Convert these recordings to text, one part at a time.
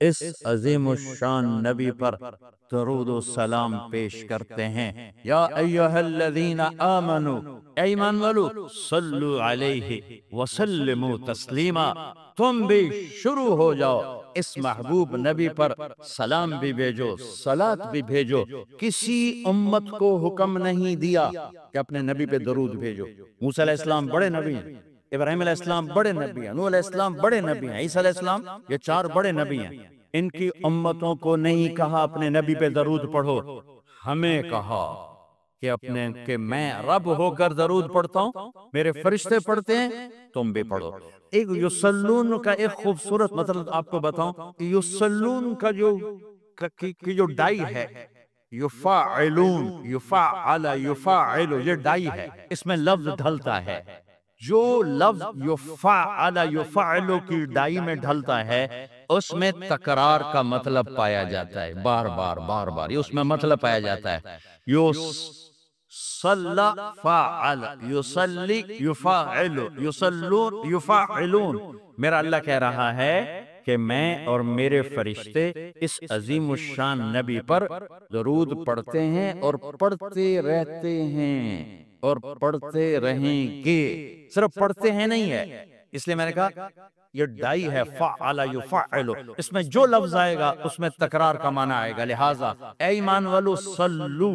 اس عظیم الشان نبی پر درود و سلام پیش کرتے ہیں۔ یا ایھا الذین آمنوا، اے ایمان والو، صلو علیہ وسلموا تسلیما، تم بھی شروع ہو جاؤ اس محبوب نبی پر سلام بھی بھیجو، صلات بھی بھیجو۔ کسی امت کو حکم نہیں دیا کہ اپنے نبی پہ درود بھیجو۔ موسیٰ علیہ السلام بڑے نبی ہیں، ابراہیم علیہ السلام بڑے نبی ہیں، نوح علیہ السلام بڑے نبی ہیں، عیسیٰ علیہ السلام، یہ 4 بڑے نبی ہیں۔ ان کی امتوں کو نہیں کہا اپنے نبی پہ درود پڑھو، ہمیں کہا کہ میں رب ہو کر درود پڑھتا ہوں، میرے فرشتے پڑھتے ہیں، تم بھی پڑھو۔ ایک یصلون کا ایک خوبصورت مطلب آپ کو بتاؤں، یصلون کا جو ڈائی ہے، یفعلون، یفعل، یفعل، یہ ڈائی ہے، اس میں لفظ ڈھلتا ہے۔ جو لفظ یفعل، یفعل کی ڈائی میں ڈھلتا ہے، اس میں تکرار کا مطلب پایا جاتا ہے، بار بار بار بار، اس میں مطلب پایا جاتا ہے۔ صلی فعل، یصلی یفعل، یصلون یفعلون۔ میرا اللہ کہہ رہا ہے کہ میں اور میرے فرشتے اس عظیم الشان نبی پر درود پڑھتے ہیں اور پڑھتے رہتے ہیں اور پڑھتے رہیں گے۔ صرف پڑھتے ہیں نہیں ہے، اس لیے میں نے کہا یہ ڈائی ہے، فعل یفعل، اس میں جو لفظ آئے گا اس میں تکرار کا معنی آئے گا۔ لہٰذا اے ایمان والو، صلو،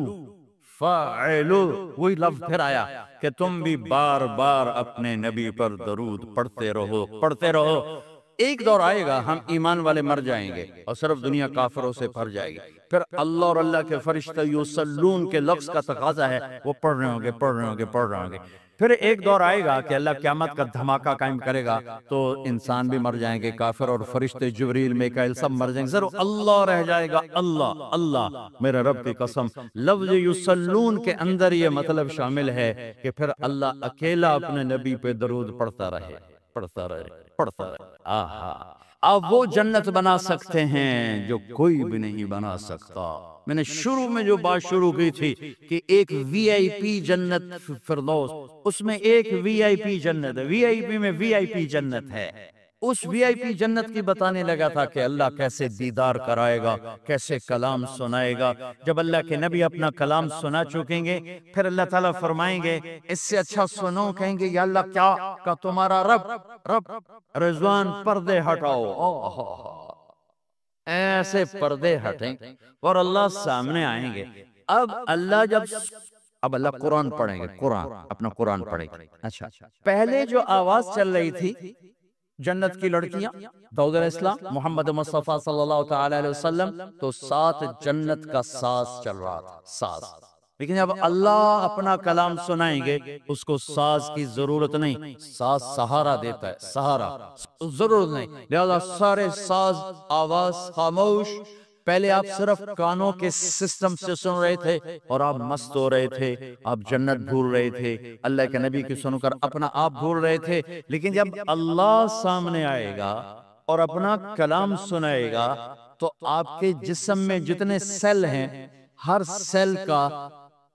فعلو، وہی لفظ پھر آیا کہ تم بھی بار بار اپنے نبی پر درود پڑھتے رہو، پڑھتے رہو۔ ایک دور آئے گا ہم ایمان والے مر جائیں گے اور صرف دنیا کافروں سے بھر جائے گی، پھر اللہ اور اللہ کے فرشتے یصلون کے لفظ کا تقاضا ہے، وہ پڑھ رہے ہوں گے، پڑھ رہے ہوں گے، پڑھ رہے ہوں گے۔ پھر ایک دور آئے گا کہ اللہ قیامت کا دھماکہ قائم کرے گا، تو انسان بھی مر جائیں گے، کافر اور فرشتے جبریل میکائیل سب مر جائیں گے، صرف اللہ رہ جائے گا۔ اللہ، اللہ، میرے رب کی قسم، لفظ یصلون کے اندر یہ مطلب شامل ہے کہ پھر اللہ اکیلا اپنے نبی پہ درود پڑھتا رہے، پڑھتا رہے، پڑھتا رہے۔ آہا، اب وہ جنت بنا سکتے ہیں جو کوئی بھی نہیں بنا سکتا۔ میں نے شروع میں جو بات شروع کی تھی کہ ایک وی آئی پی جنت فردوس، اس میں ایک وی آئی پی جنت ہے، وی آئی پی میں وی آئی پی جنت ہے۔ اس وی آئی پی جنت کی بتانے لگا تھا کہ اللہ کیسے دیدار کرائے گا، کیسے کلام سنائے گا۔ جب اللہ کے نبی اپنا کلام سنا چکیں گے، پھر اللہ تعالیٰ فرمائیں گے اس سے اچھا سنو، کہیں گے یا اللہ کیا کہ تمہارا رب رضوان پردے ہٹاؤ، ایسے پردے ہٹیں اور اللہ سامنے آئیں گے۔ اب اللہ قرآن پڑھیں گے، قرآن، اپنا قرآن پڑھیں گے۔ اچھا، پہلے جو آواز چل رہی تھی جنت کی لڑکیاں، داؤد علیہ السلام، محمد مصطفیٰ صلی اللہ تعالی علیہ وسلم، تو ساتھ جنت کا ساز چل رہا تھا، ساز۔ لیکن جب اللہ اپنا کلام سنائیں گے، اس کو ساز کی ضرورت نہیں، ساز سہارا دیتا ہے، سہارا، ضرورت نہیں، لہذا سارے ساز، آواز خاموش۔ پہلے آپ صرف کانوں کے سسٹم سے سن رہے تھے اور آپ مست ہو رہے تھے، آپ جنت بھول رہے تھے، اللہ کے نبی کی سن کر اپنا آپ بھول رہے تھے۔ لیکن جب اللہ سامنے آئے گا اور اپنا کلام سنائے گا، تو آپ کے جسم میں جتنے سیل ہیں، ہر سیل کا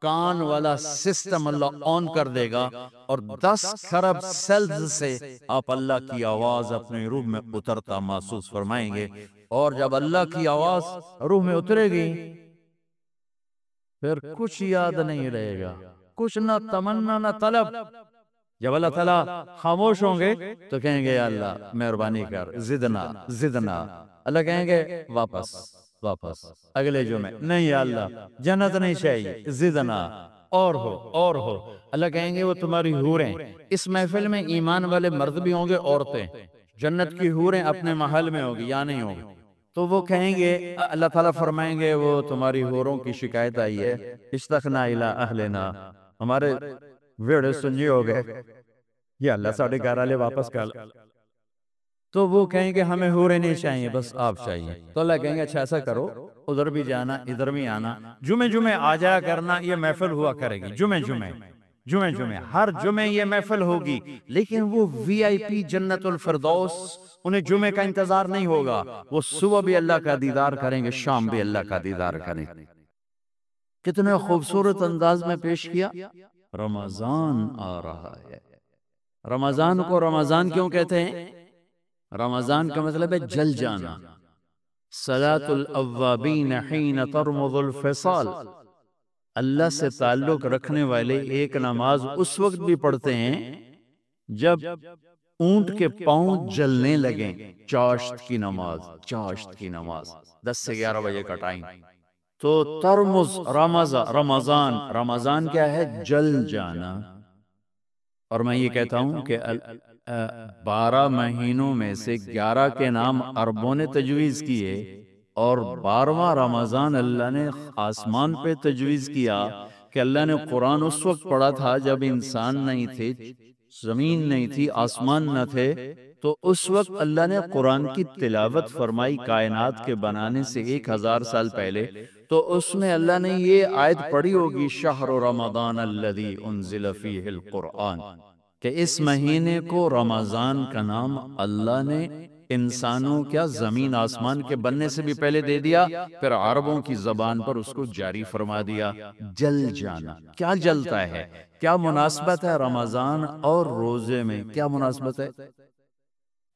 کان والا سسٹم اللہ آن کر دے گا، اور 10 کھرب سیلز سے آپ اللہ کی آواز اپنے روح میں اترتا محسوس فرمائیں گے۔ اور جب اللہ کی آواز روح میں اترے گی، پھر کچھ یاد نہیں رہے گا، کچھ نہ تمنا نہ طلب۔ جب اللہ تعالیٰ خاموش ہوں گے تو کہیں گے یا اللہ مہربانی کر، زدنا۔ اللہ کہیں گے واپس اگلے جمعے، نہیں یا اللہ جنت نہیں چاہیے، زدنا، اور ہو۔ اللہ کہیں گے وہ تمہاری حوریں، اس محفل میں ایمان والے مرد بھی ہوں گے، عورتیں، جنت کی حوریں اپنے محل میں ہوگی یا نہیں ہوگی، تو وہ کہیں گے، اللہ تعالیٰ فرمائیں گے وہ تمہاری حوروں کی شکایت آئی ہے، اشتقنا الی اہلنا، ہمارے ویڑے سنجی ہو گئے، یا اللہ ساڑھے 11 لے واپس کر۔ تو وہ کہیں گے ہمیں حوریں نہیں چاہیے، بس آپ چاہیے۔ تو اللہ کہیں گے اچھا ایسا کرو، ادھر بھی جانا ادھر بھی آنا، جمعے آ جایا کرنا، یہ محفل ہوا کرے گی، جمعے ہر جمعے یہ محفل ہوگی۔ لیکن وہ وی آئی پی جنت الفردوس، انہیں جمعے کا انتظار نہیں ہوگا، وہ صبح بھی اللہ کا دیدار کریں گے، شام بھی اللہ کا دیدار کریں گے۔ کتنے خوبصورت انداز میں پیش کیا۔ رمضان آ رہا ہے۔ رمضان کو رمضان کیوں کہتے ہیں؟ رمضان کا مطلب ہے جل جانا، صلاۃ الاوابین حین ترمض الفصال، اللہ سے تعلق رکھنے والے ایک نماز اس وقت بھی پڑھتے ہیں جب اونٹ کے پاؤں جلنے لگیں. چاشت کی نماز، چاشت کی نماز 10 سے 11 بجے کا ٹائم. تو ترمز رمضان، رمضان کیا ہے؟ جل جانا. اور میں یہ کہتا ہوں کہ 12 مہینوں میں سے 11 کے نام عربوں نے تجویز کیے، اور 12واں رمضان اللہ نے آسمان پہ تجویز کیا کہ اللہ نے قرآن اس وقت پڑھا تھا جب انسان نہیں تھے، زمین نہیں تھی، آسمان نہ تھے. تو اس وقت اللہ نے قرآن کی تلاوت فرمائی کائنات کے بنانے سے 1000 سال پہلے. تو اس میں اللہ نے یہ آیت پڑھی ہوگی، شہر رمضان الذی انزل فیہ القرآن، کہ اس مہینے کو رمضان کا نام اللہ نے انسانوں کیا زمین آسمان کے بننے سے بھی پہلے دے دیا، پھر عربوں کی زبان پر اس کو جاری فرما دیا. جل جانا، کیا جلتا ہے؟ کیا مناسبت ہے رمضان اور روزے میں؟ کیا مناسبت ہے؟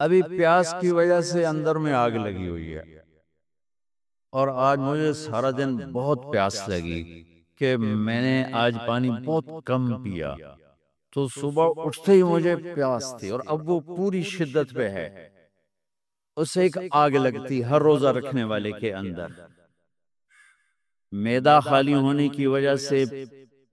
ابھی پیاس کی وجہ سے اندر میں آگ لگی ہوئی ہے، اور آج مجھے سارا دن بہت پیاس لگی کہ میں نے آج پانی بہت کم پیا. تو صبح اٹھتے ہی مجھے پیاس تھی، اور اب وہ پوری شدت پہ ہے. اسے ایک آگ لگتی ہر روزہ رکھنے والے کے اندر. معدہ خالی ہونے کی وجہ سے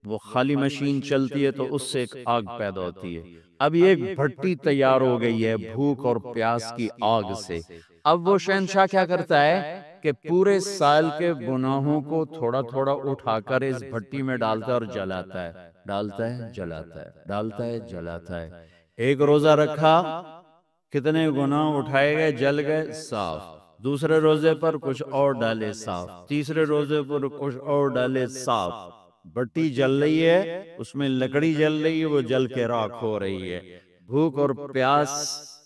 وہ خالی مشین چلتی ہے تو اس سے ایک آگ پیدا ہوتی ہے. اب یہ ایک بھٹی تیار ہو گئی ہے بھوک اور پیاس کی آگ سے. اب وہ شہنشاہ کیا کرتا ہے کہ پورے سال کے گناہوں کو تھوڑا تھوڑا اٹھا کر اس بھٹی میں ڈالتا ہے اور جلاتا ہے، ڈالتا ہے جلاتا ہے، ڈالتا ہے جلاتا ہے. ایک روزہ رکھا، کتنے گناہ اٹھائے گئے، جل گئے، صاف. دوسرے روزے پر کچھ اور ڈالے، صاف. تیسرے روزے پر کچھ اور ڈالے، صاف. بٹی جل رہی ہے، اس میں لکڑی جل رہی ہے، وہ جل کے راکھ ہو رہی ہے. بھوک اور پیاس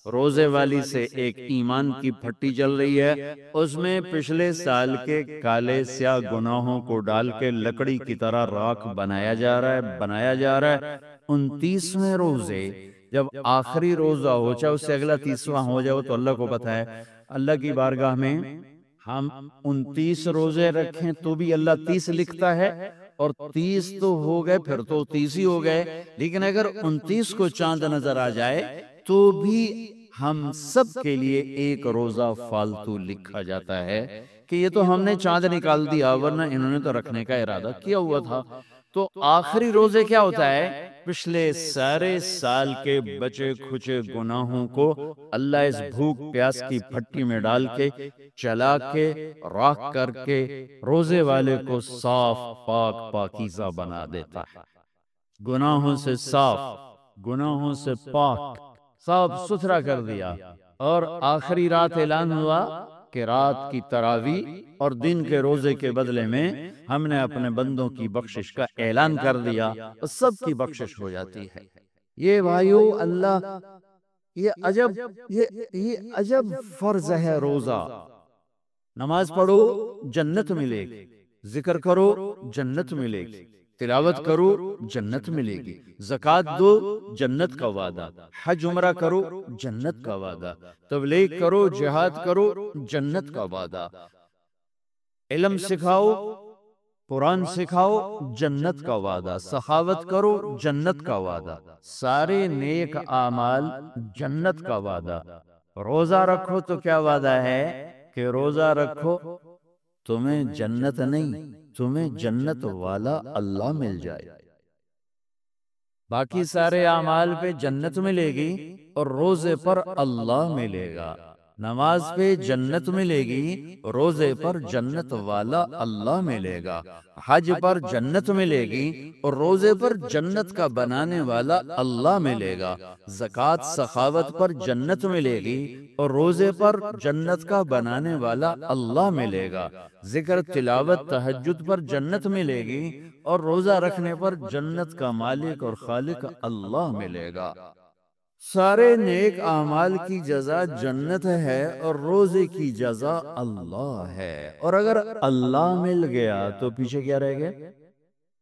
روزے والی سے ایک ایمان کی بھٹی جل رہی ہے، اس میں پچھلے سال کے کالے سیاہ گناہوں کو ڈال کے لکڑی کی طرح راکھ بنایا جا رہا ہے، بنایا جا رہا ہے. 29ویں روزے جب آخری روزہ ہو، چاہے اس سے اگلا 30واں ہو جائے، تو اللہ کو پتہ ہے. اللہ کی بارگاہ میں ہم 29 روزے رکھیں تو بھی اللہ 30 لکھتا ہے، اور 30 تو ہو گئے پھر تو 30 ہی ہو گئے. لیکن اگر 29 کو چاند نظر آ جائے تو بھی ہم سب کے لیے ایک روزہ فالتو لکھا جاتا ہے کہ یہ تو ہم نے چاند نکال دیا، ورنہ انہوں نے تو رکھنے کا ارادہ کیا ہوا تھا. تو آخری روزے کیا ہوتا ہے؟ پچھلے سارے سال کے بچے کھچے گناہوں کو اللہ اس بھوک پیاس کی بھٹی میں ڈال کے چلا کے راکھ کر کے روزے والے کو صاف پاک پاکیزہ بنا دیتا ہے. گناہوں سے صاف، گناہوں سے پاک، صاف ستھرا کر دیا. اور آخری رات اعلان ہوا کہ رات کی تراویح اور دن کے روزے کے بدلے میں ہم نے اپنے بندوں کی بخشش کا اعلان کر دیا، اور سب کی بخشش ہو جاتی ہے. یہ بھائیو اللہ، یہ عجب فرض ہے روزہ. نماز پڑھو جنت ملے گی، ذکر کرو جنت ملے گی، تلاوت کرو جنت ملے گی، زکوٰۃ دو جنت کا وعدہ، حج عمرہ کرو جنت کا وعدہ، تبلیغ کرو جہاد کرو جنت کا وعدہ، علم سکھاؤ قرآن سکھاؤ جنت کا وعدہ، سخاوت کرو جنت کا وعدہ، سارے نیک اعمال جنت کا وعدہ. روزہ رکھو تو کیا وعدہ ہے کہ روزہ رکھو تمہیں جنت نہیں، تمہیں جنت والا اللہ مل جائے. باقی سارے اعمال پہ جنت ملے گی اور روزے پر اللہ ملے گا. نماز پہ جنت ملے گی، روزے پر جنت والا اللہ ملے گا. حج پر جنت ملے گی اور روزے پر جنت کا بنانے والا اللہ ملے گا. زکوٰۃ سخاوت پر جنت ملے گی اور روزے پر جنت کا بنانے والا اللہ ملے گا. ذکر تلاوت تہجد پر جنت ملے گی اور روزہ رکھنے پر جنت کا مالک اور خالق اللہ ملے گا. سارے نیک اعمال کی جزا جنت ہے اور روزے کی جزا اللہ ہے. اور اگر اللہ مل گیا تو پیچھے کیا رہ گیا؟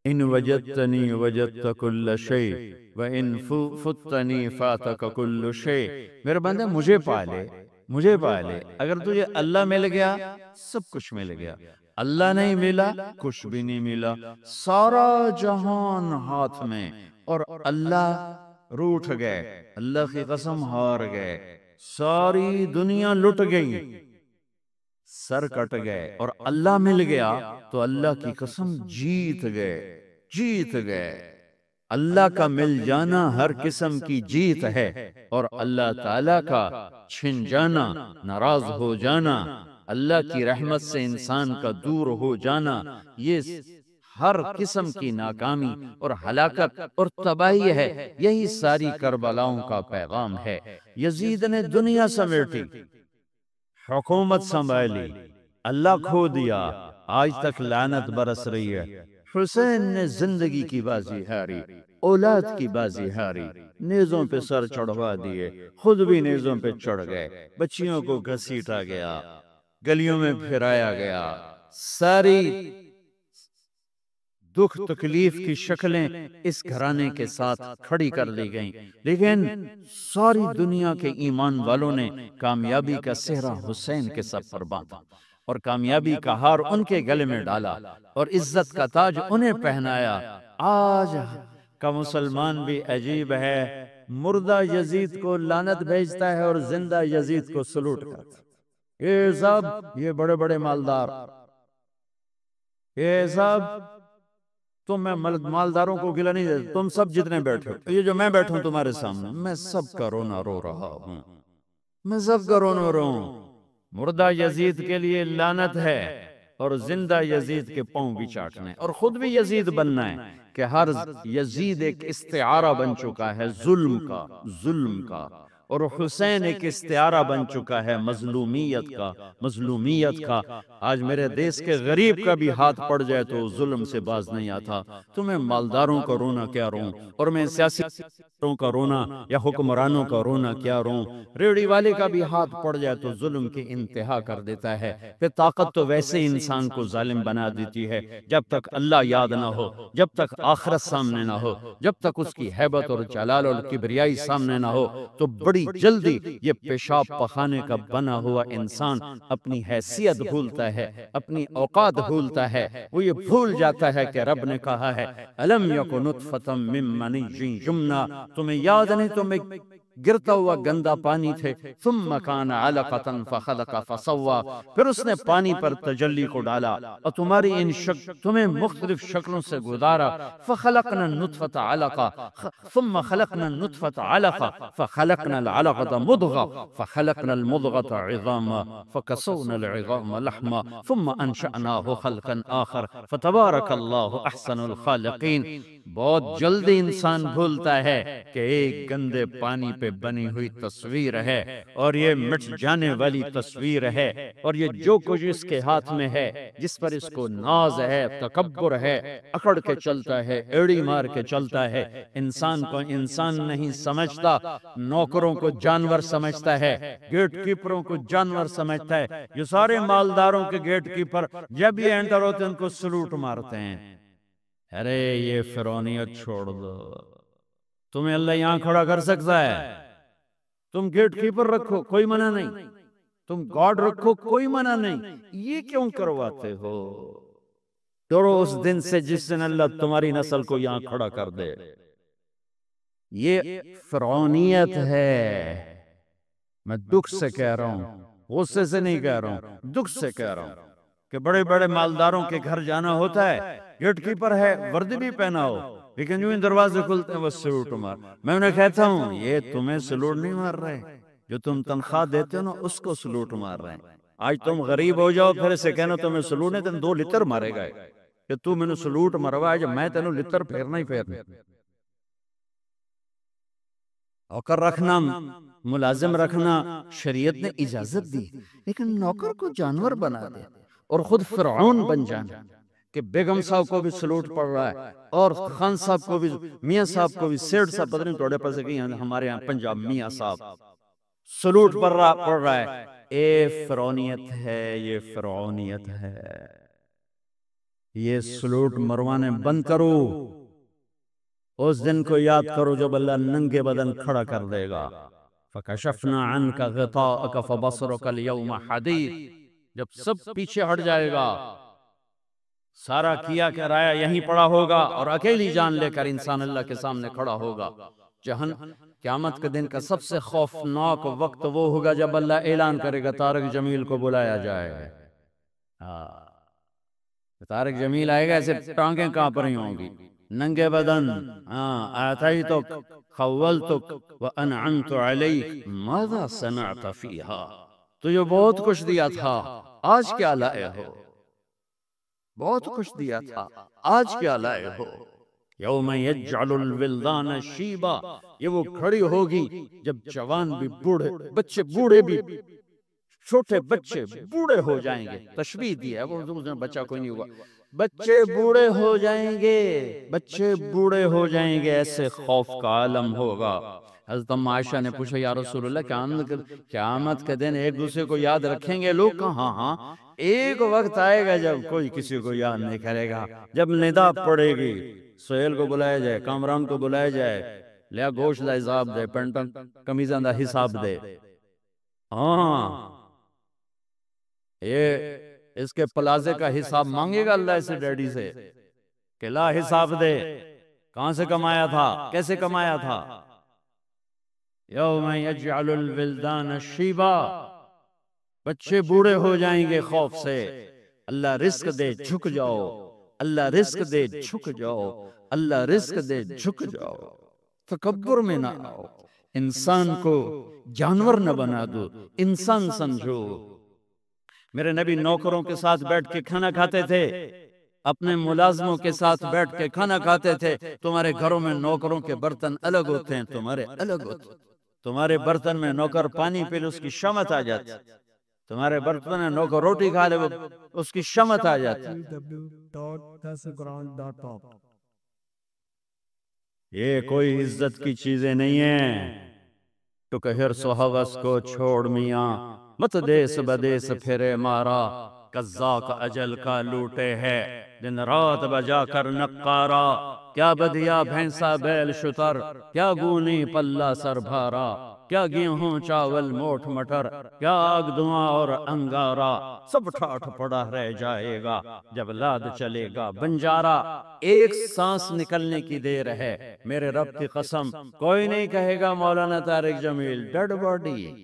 ان وجدتنی وجدت کل شیء وان فتنی فاتک کل شیء. میرے بندے مجھے پالے، مجھے پا لے۔ اگر تجھے اللہ مل گیا سب کچھ مل گیا، اللہ نہیں ملا کچھ بھی نہیں ملا۔ سارا جہان ہاتھ میں اور اللہ روٹھ گئے، اللہ کی قسم ہار گئے، ساری دنیا لٹ گئی، سر کٹ گئے، اور اللہ مل گیا تو اللہ کی قسم جیت گئے، جیت گئے۔ اللہ کا مل جانا ہر قسم کی جیت ہے، اور اللہ تعالیٰ کا چھن جانا، ناراض ہو جانا، اللہ کی رحمت سے انسان کا دور ہو جانا، یہ ہر قسم کی ناکامی اور ہلاکت اور تباہی ہے۔ یہی ساری کربلاؤں کا پیغام ہے۔ یزید نے دنیا سمیٹی، حکومت سنبھالی، اللہ کھو دیا، آج تک لعنت برس رہی ہے۔ حسین نے زندگی کی بازی ہاری، اولاد کی بازی ہاری، نیزوں پہ سر چڑھوا دیے، خود بھی نیزوں پہ چڑھ گئے، بچیوں کو گھسیٹا گیا، گلیوں میں پھرایا گیا، ساری دکھ تکلیف کی شکلیں اس گھرانے کے ساتھ کھڑی کر لی گئیں، لیکن ساری دنیا کے ایمان والوں نے کامیابی کا صحرا حسین کے سر پر باندھا، اور کامیابی کا ہار ان کے گلے میں ڈالا، اور عزت کا تاج انہیں پہنایا۔ آج کا مسلمان بھی عجیب ہے، مردہ یزید کو لعنت بھیجتا ہے اور زندہ یزید کو سلوٹ کرتا ہے۔ یہ سب، یہ بڑے بڑے مالدار، یہ سب، تم میں مالداروں کو گلہ نہیں دیتا، تم سب جتنے بیٹھے ہو، یہ جو میں بیٹھا ہوں تمہارے سامنے، میں سب کا رونا رو رہا ہوں، میں سب کا رونا رو رہا ہوں۔ مردہ یزید کے لیے لعنت ہے، اور زندہ یزید کے پاؤں بھی چاٹنے، اور خود بھی یزید بننا ہے، کہ ہر یزید ایک استعارہ بن چکا ہے ظلم کا، ظلم کا، اور حسین ایک استعارہ بن چکا ہے مظلومیت کا، مظلومیت کا۔ آج میرے دیس کے غریب کا بھی ہاتھ پڑ جائے تو ظلم سے باز نہیں آتا۔ تمہیں مالداروں کا رونا کیا روں، اور میں سیاسی کا رونا یا حکمرانوں کا رونا کیا روں، ریڑھی والے کا بھی ہاتھ پڑ جائے تو ظلم کی انتہا کر دیتا ہے۔ پھر طاقت تو ویسے انسان کو ظالم بنا دیتی ہے، جب تک اللہ یاد نہ ہو، جب تک آخرت سامنے نہ ہو، جب تک اس کی ہیبت اور جلال اور کبریائی سامنے نہ ہو، تو بڑی جلدی یہ پیشاب پخانے کا بنا ہوا انسان اپنی حیثیت بھولتا ہے، اپنی اوقات بھولتا ہے، وہ یہ بھول جاتا ہے کہ رب نے کہا ہے أَلَمْ يَكُ نُطْفَةً مِّن مَّنِيٍّ يُمْنَىٰ، تمہیں یاد نہیں تم ایک گرتا ہوا گندا پانی تھے، ثُمَّ كَانَ عَلَقَةً فَخَلَقَ فَسَوَّىٰ، پھر اس نے پانی پر تجلی کو ڈالا اور تمہاری ان تمہیں مختلف شکلوں سے گزارا، فَخَلَقْنَا النُّطْفَةَ عَلَقَةً ثُمَّ خَلَقْنَا النُّطْفَةَ عَلَقَةً فَخَلَقْنَا الْعَلَقَةَ مُضْغَةً فَخَلَقْنَا الْمُضْغَةَ عِظَامًا فَكَسَوْنَا الْعِظَامَ لَحْمًا ثُمَّ أَنشَأْنَاهُ خَلْقًا آخَرَ فَتَبَارَكَ اللَّهُ أَحْسَنُ الْخَالِقِينَ۔ بہت جلدی انسان بھولتا ہے کہ ایک گندے پانی پہ بنی ہوئی تصویر ہے، اور یہ مٹ جانے والی تصویر ہے، اور یہ جو کچھ اس کے ہاتھ میں ہے، جس پر اس کو ناز ہے، تکبر ہے، اکڑ کے چلتا ہے، ایڑی مار کے چلتا ہے، انسان کو انسان نہیں سمجھتا، نوکروں کو جانور سمجھتا ہے، گیٹ کیپروں کو جانور سمجھتا ہے۔ یہ سارے مالداروں کے گیٹ کیپر جب یہ انٹر ہوتے ہیں ان کو سلوٹ مارتے ہیں۔ ارے یہ فرعونیت چھوڑ دو، تمہیں اللہ یہاں کھڑا کر سکتا ہے، تم گیٹ کیپر رکھو کوئی منع نہیں، تم گارڈ رکھو کوئی منع نہیں، یہ کیوں کرواتے ہو؟ ڈرو اس دن سے جس دن اللہ تمہاری نسل کو یہاں کھڑا کر دے۔ یہ فرعونیت ہے، میں دکھ سے کہہ رہا ہوں، غصے سے نہیں کہہ رہا ہوں، دکھ سے کہہ رہا ہوں، کہ بڑے بڑے مالداروں کے گھر جانا ہوتا ہے، گیٹ کیپر ہے، وردی بھی پہنا ہو، لیکن جو ان دروازے کھلتے ہیں وہ سلوٹ مار۔ میں انہیں کہتا ہوں یہ تمہیں سلوٹ نہیں مار رہے، جو تم تنخواہ دیتے ہو نا اس کو سلوٹ مار رہے ہیں۔ آج تم غریب ہو جاؤ پھر اسے کہنا تمہیں سلوٹ نہیں، تم 2 لتر مارے گا کہ تو میں نے سلوٹ مروا ہے، میں تینوں لتر پھیرنا ہی پھیرنا۔ نوکر رکھنا، ملازم رکھنا شریعت نے اجازت دی، لیکن نوکر کو جانور بنا دے اور خود فرعون بن جانا، کہ بیگم صاحب کو بھی سلوٹ پڑ رہا ہے، اور خان صاحب کو بھی، میاں صاحب کو بھی، سیٹھ صاحب پتہ نہیں توڑے پر سے کہیں ہمارے یہاں پنجاب میاں صاحب سلوٹ پڑ رہا ہے۔ اے فرعونیت ہے، یہ فرعونیت ہے، یہ سلوٹ مروانے بند کرو۔ اس دن کو یاد کرو جب اللہ ننگے بدن کھڑا کر دے گا، فَكَشَفْنَا عَنْكَ غِطَاءَكَ فَبَصَرُكَ الْيَوْمَ حَدِيدٌ، جب سب پیچھے ہٹ جائے گا، سارا کیا کرایا یہیں پڑا ہوگا، اور اکیلی جان لے کر انسان اللہ کے سامنے کھڑا ہوگا۔ قیامت کے دن کا سب سے خوفناک وقت وہ ہوگا جب اللہ اعلان کرے گا طارق جمیل کو بلایا جائے۔ طارق جمیل آئے گا، ایسے ٹانگیں کانپ رہی ہوں گی، ننگے بدن، آتیتک خولتک وانعمت علیک ماذا صنعت فیہا، تجھے بہت کچھ دیا تھا، آج کیا لائے ہو؟ بہت کچھ دیا تھا، آج کیا لائے ہو؟ یوم یجعل الولدان شیبا، یہ وہ کھڑی ہوگی جب جوان بھی بوڑھے، بچے بوڑھے بھی، چھوٹے بچے بوڑھے ہو جائیں گے، تشبیہ دی ہے، وہ بچہ کوئی نہیں ہوگا، بچے بوڑھے ہو جائیں گے، بچے بوڑھے ہو جائیں گے، ایسے خوف کا عالم ہوگا۔ حضرت عائشہ نے پوچھا یا رسول اللہ قیامت کے دن ایک دوسرے کو یاد رکھیں گے لوگ؟ کہاں؟ ہاں، ایک وقت آئے گا جب کوئی کسی کو یاد نہیں کرے گا، جب ندا پڑے گی، سہیل کو بلایا جائے، کامران کو بلایا جائے، لیا گوشت دا حساب دے، پینٹن کمیزان دا حساب دے، ہاں یہ اس کے پلازے کا حساب مانگے گا اللہ اسے ڈیڈی سے کہ لا حساب دے، کہاں سے کمایا تھا، کیسے کمایا تھا؟ یوم یجعل الولدان شیبا، بچے بوڑھے ہو جائیں گے خوف سے، اللہ رزق دے جھک جاؤ، اللہ رزق دے جھک جاؤ، اللہ رزق دے جھک جاؤ، تکبر میں نہ آؤ، انسان کو جانور نہ بنا دو، انسان سمجھو۔ میرے نبی نوکروں کے ساتھ بیٹھ کے کھانا کھاتے تھے، اپنے ملازموں کے ساتھ بیٹھ کے کھانا کھاتے تھے۔ تمہارے گھروں میں نوکروں کے برتن الگ ہوتے ہیں، تمہارے الگ ہوتے ہیں۔ تمہارے برتن میں نوکر پانی پی لے اس کی شمت آ جاتی، تمہارے برتن میں نوکر روٹی کھا لے اس کی شمت آ جاتی۔ یہ کوئی عزت کی چیزیں نہیں ہیں۔ تو کہ حرص و حوث کو چھوڑ میاں، مت دیس بدیس پھرے مارا، قزاق اجل کا لوٹے ہے دن رات بجا کر نقارا، کیا بدیا بھینسا بیل شتر، کیا گونی پلہ سر بھارا، کیا گیہوں چاول موٹھ مٹر، کیا آگ دھواں اور انگارا، سب ٹھاٹھ پڑا رہ جائے گا جب لاد چلے گا بنجارا۔ ایک سانس نکلنے کی دیر ہے، میرے رب کی قسم کوئی نہیں کہے گا مولانا طارق جمیل ڈیڈ باڈی،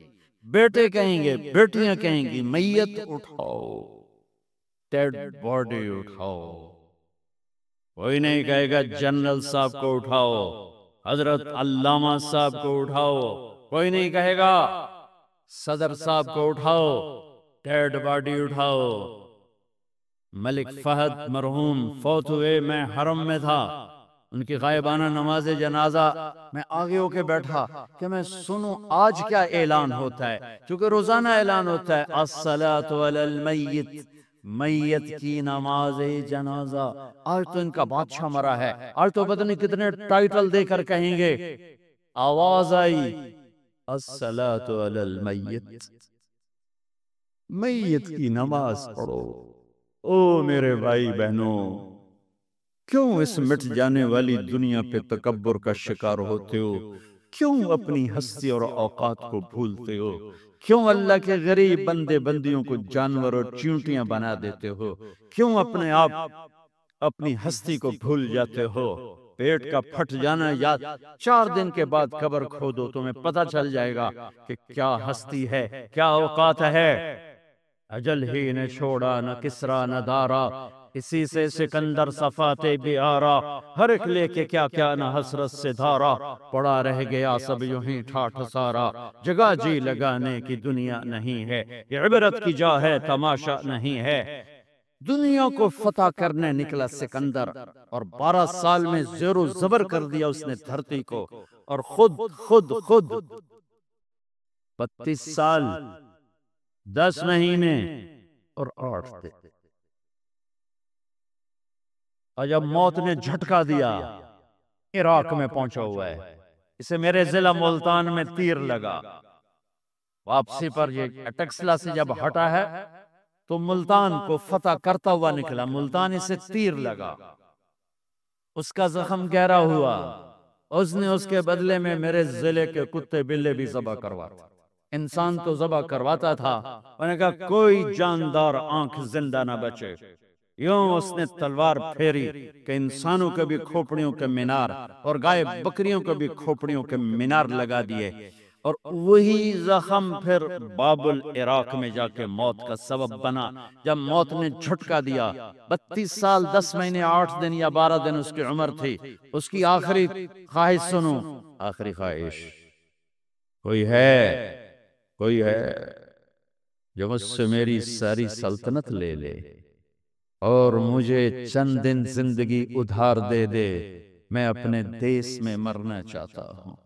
بیٹے کہیں گے، بیٹیاں کہیں گی میت اٹھاؤ، ڈیڈ باڈی اٹھاؤ۔ کوئی نہیں کہے گا جنرل صاحب کو اٹھاؤ، حضرت علامہ صاحب کو اٹھاؤ، کوئی نہیں کہے گا صدر صاحب کو اٹھاؤ، ڈیڈ باڈی اٹھاؤ۔ ملک فہد مرحوم فوت ہوئے، میں حرم میں تھا، ان کی غائبانہ نماز جنازہ میں آگے ہو کے بیٹھا کہ میں سنوں آج کیا اعلان ہوتا ہے، کیونکہ روزانہ اعلان ہوتا ہے الصلاۃ علی المیت، میت کی نماز جنازہ۔ آج تو ان کا بادشاہ مرا ہے، آج تو پتہ نہیں کتنے ٹائٹل دے کر کہیں گے۔ آواز آئی الصلاۃ علی المیت، میت کی نماز پڑھو۔ او میرے بھائی بہنوں، کیوں اس مٹ جانے والی دنیا پہ تکبر کا شکار ہوتے ہو؟ کیوں اپنی ہستی اور اوقات کو بھولتے ہو؟ کیوں اللہ کے غریب بندے بندیوں کو جانور اور چیونٹیاں بنا دیتے ہو؟ کیوں اپنے آپ اپنی ہستی کو بھول جاتے ہو؟ پیٹ کا پھٹ جانا یاد، 4 دن کے بعد قبر کھودو، تمہیں پتہ چل جائے گا کہ کیا ہستی ہے، کیا اوقات ہے۔ اجل ہی نے چھوڑا نہ کسرا نہ دارا، اسی سے سکندر صفاتے بھی آرا، ہر ایک لے کے کیا کیا نہ حسرت سے دھارا، پڑا رہ گیا سب یوں ہی ٹھاٹھ سارا، جگہ جی لگانے کی دنیا نہیں ہے، یہ عبرت کی جا ہے تماشا نہیں ہے۔ دنیا کو فتح کرنے نکلا سکندر، اور 12 سال میں زیر و زبر کر دیا اس نے دھرتی کو، اور خود 32 سال 10 مہینے اور 8 دن، اور جب موت نے جھٹکا دیا، عراق میں پہنچا ہوا ہے، اسے میرے ضلع ملتان میں تیر لگا، واپسی پر یہ اٹکسلا سے جب ہٹا ہے تو ملتان کو فتح کرتا ہوا نکلا، ملتان اسے تیر لگا، اس کا زخم گہرا ہوا، اس نے اس کے بدلے میں میرے ضلع کے کتے بلے بھی ذبح کرواتا، انسان تو ذبح کرواتا تھا۔ انہوں نے کہا کوئی جاندار آنکھ زندہ نہ بچے۔ یوں اس نے تلوار پھیری کہ انسانوں کے بھی کھوپڑیوں کے مینار اور گائے بکریوں کے بھی کھوپڑیوں کے مینار لگا دیے، اور وہی زخم پھر بابل عراق میں جا کے موت کا سبب بنا۔ جب موت نے جھٹکا دیا، 32 سال 10 مہینے 8 دن یا 12 دن اس کی عمر تھی، اس کی آخری خواہش سنو، آخری خواہش، کوئی ہے جو مجھ سے میری ساری سلطنت لے لے اور مجھے چند دن زندگی ادھار دے دے، میں اپنے دیس میں مرنا چاہتا ہوں۔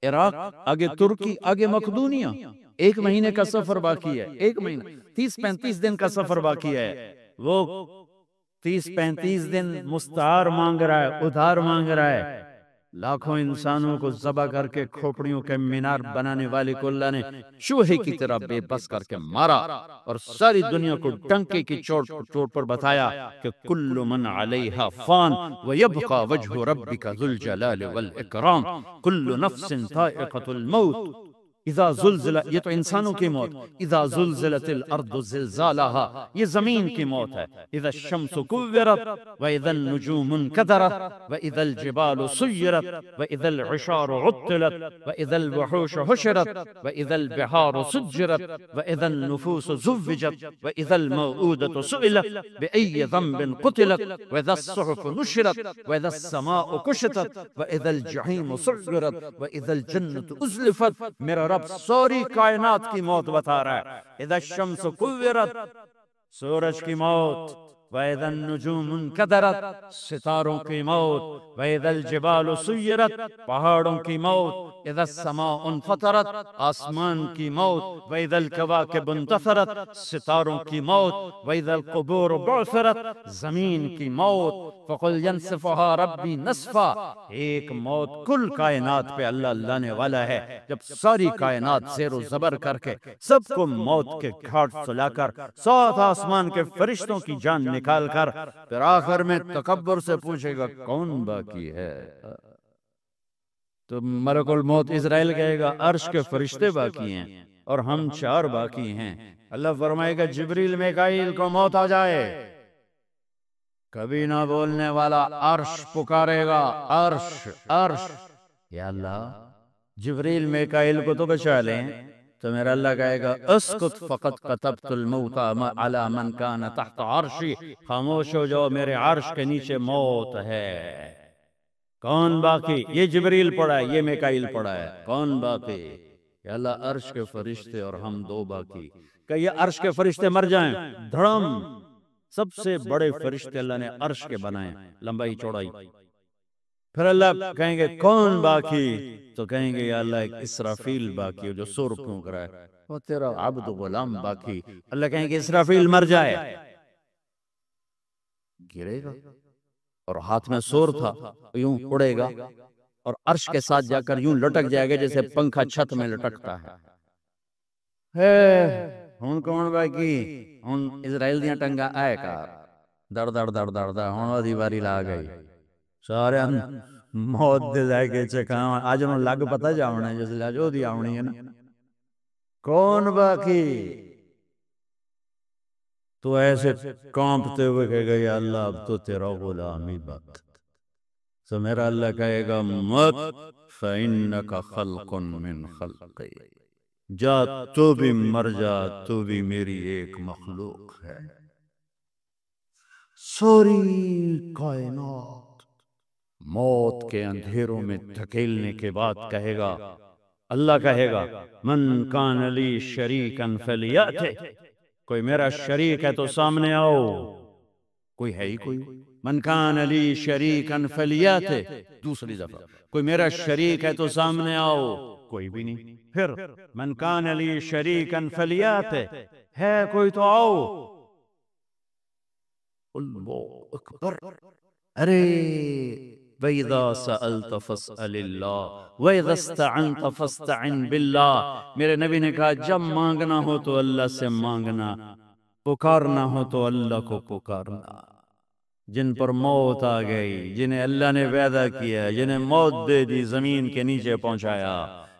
عراق، آگے ترکی، آگے مقدونیہ، 1 مہینے کا سفر باقی ہے، 1 مہینہ 30-35 دن کا سفر باقی ہے۔ وہ 30-35 دن مستعار مانگ رہا ہے، ادھار مانگ رہا ہے۔ لاکھوں انسانوں کو ذبح کر کے کھوپڑیوں کے مینار بنانے والے کو اللہ نے چوہے کی طرح بے بس کر کے مارا، اور ساری دنیا کو ڈنکے کی چوٹ پر بتایا کہ کل من علیہا فان ویبقى وجہ ربک ذو الجلال والاکرام، کل نفس ذائقۃ الموت، اذا زلزلہ، یہ تو انسانوں کی موت، اذا زلزلت الارض زلزالہا، یہ زمین کی موت ہے، اذا الشمس کورت واذا النجوم انکدرت واذا الجبال سیرت واذا العشار عطلت واذا الوحوش حشرت واذا البحار سجرت واذا النفوس زوجت واذا الموءودة سئلت بأي ذنب قتلت واذا الصحف نشرت واذا السماء کشطت واذا الجحیم سعرت واذا الجنة ازلفت۔ میرا رب ساری کائنات کی موت بتا رہا ہے۔ اذا الشمس کورت، سورج کی موت، وَإِذَا النُّجُومُ انْكَدَرَتْ، ستاروں کی موت، وَإِذَا الْجِبَالُ سُيِّرَتْ، پہاڑوں کی موت، اِذَا السَّمَاءُ انْفَطَرَتْ، آسمان کی موت، وَإِذَا الْكَوَاكِبُ انْتَثَرَتْ، ستاروں کی موت، وَإِذَا الْقُبُورُ بُعْثِرَتْ، زمین کی موت، فَقُلْ يَنْسِفُهَا رَبِّي نَسْفًا۔ ایک موت کل کائنات پہ اللہ لانے والا ہے، جب ساری کائنات زیر و زبر کر کے سب کو موت کے گھاٹ سلا کر 7 آسمان کے فرشتوں کی جان نکال کر پھر آخر میں تکبر سے پوچھے گا کون باقی ہے، تو ملک الموت اسرائیل کہے گا عرش کے فرشتے باقی ہیں اور ہم 4 باقی ہیں۔ اللہ فرمائے گا جبریل میکائیل کو موت آ جائے، کبھی نہ بولنے والا عرش پکارے گا، عرش عرش، یا اللہ جبریل میکائیل کو تو بچا لیں، تو میرا اللہ کہے گا اسکت فقط کتبت الموت علی من کان تحت عرشی، خاموش ہو جاؤ، میرے عرش کے نیچے موت ہے۔ کون باقی؟ یہ جبریل پڑھا ہے، یہ میکائیل پڑھا ہے، کون باقی؟ یا اللہ عرش کے فرشتے اور ہم 2 باقی۔ کہ یہ عرش کے فرشتے مر جائیں، دھڑم، سب سے بڑے فرشتے اللہ نے عرش کے بنائے، لمبائی چوڑائی۔ پھر اللہ کہیں گے کون باقی؟ تو کہیں گے یا اللہ ایک اسرافیل باقی ہے جو سور پھونک رہا ہے، وہ تیرا عبد غلام باقی۔ اللہ کہیں گے اسرافیل مر جائے، گرے گا اور ہاتھ میں سور تھا، یوں اڑے گا اور عرش کے ساتھ جا کر یوں لٹک جائے گا جیسے پنکھا چھت میں لٹکتا ہے۔ ہن کون باقی؟ ہن اسرائیل دیاں ٹنگا آئے کار دڑ دڑ دڑ دڑ دڑ، ہن دی واری لا گئی، سارے موت دے جائے کے چکاں آج انہوں لگ پتا جاؤنا ہے، جیسے لاجو دی آؤنی ہے نا، کون باقی؟ تو ایسے کانپتے ہوئے کہے گا یا اللہ اب تو تیرا غلامی باقی۔ تو میرا اللہ کہے گا مت فَإِنَّكَ خَلْقٌ مِّن خَلْقِ، جا تو بھی مر جا، تو بھی میری ایک مخلوق ہے۔ ساری کائنات موت کے اندھیروں میں دھکیلنے کے بعد کہے گا، اللہ کہے گا من کان لی شریکن فلیأتِ، کوئی میرا شریک ہے تو سامنے آؤ، کوئی ہے ہی کوئی، من کان لی شریکن فلیأتِ، دوسری دفعہ کوئی میرا شریک ہے تو سامنے آؤ، کوئی بھی نہیں، پھر من کان لی شریکن فلیأتِ، ہے کوئی تو آؤ، اللہ اکبر، ارے وَإِذَا سَأَلْتَ فَاسْأَلِ اللَّهِ وَإِذَا اسْتَعَنْتَ فَاسْتَعِنْ بِاللَّهِ۔ میرے نبی نے کہا جب مانگنا ہو تو اللہ سے مانگنا، پکارنا ہو تو اللہ کو پکارنا، جن پر موت آ گئی، جنہیں اللہ نے پیدا کیا، جنہیں موت دے دی، زمین کے نیچے پہنچایا،